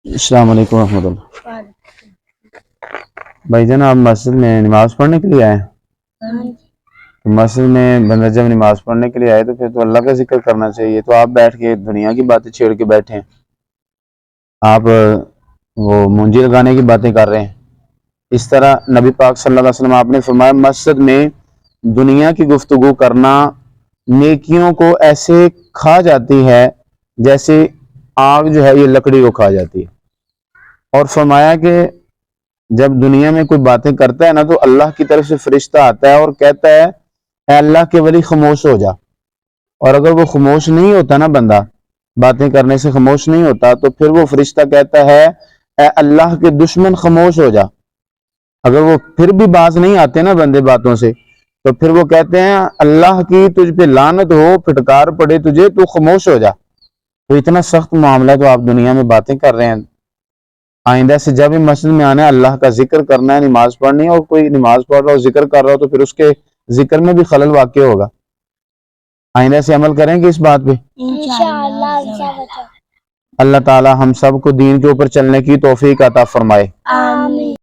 السلام علیکم ورحمۃ اللہ۔ بھائی جان آپ مسجد میں نماز پڑھنے کے لیے آئے ہیں؟ تو مسجد میں بندہ جب نماز پڑھنے کے لیے آئے تو پھر تو اللہ کا ذکر کرنا چاہیے، تو آپ بیٹھ کے دنیا کی باتیں چھیڑ کے بیٹھے ہیں، آپ وہ مونجی لگانے کی باتیں کر رہے ہیں۔ اس طرح نبی پاک صلی اللہ علیہ وسلم آپ نے فرمایا مسجد میں دنیا کی گفتگو کرنا نیکیوں کو ایسے کھا جاتی ہے جیسے آگ جو ہے یہ لکڑی کو کھا جاتی ہے، اور فرمایا کہ جب دنیا میں کوئی باتیں کرتا ہے نا تو اللہ کی طرف سے فرشتہ آتا ہے اور کہتا ہے اے اللہ کے ولی خاموش ہو جا، اور اگر وہ خاموش نہیں ہوتا نا، بندہ باتیں کرنے سے خاموش نہیں ہوتا، تو پھر وہ فرشتہ کہتا ہے اے اللہ کے دشمن خاموش ہو جا۔ اگر وہ پھر بھی باز نہیں آتے نا بندے باتوں سے، تو پھر وہ کہتے ہیں اللہ کی تجھ پہ لعنت ہو، پھٹکار پڑے تجھے، تو خاموش ہو جا۔ تو اتنا سخت معاملہ تو آپ دنیا میں باتیں کر رہے ہیں۔ آئندہ سے جب بھی مسجد میں آنا ہے اللہ کا ذکر کرنا ہے، نماز پڑھنی ہے، اور کوئی نماز پڑھ رہا ہو ذکر کر رہا ہو تو پھر اس کے ذکر میں بھی خلل واقع ہوگا۔ آئندہ سے عمل کریں گے اس بات پہ انشاءاللہ۔ اللہ تعالی ہم سب کو دین کے اوپر چلنے کی توفیق عطا فرمائے، آمین۔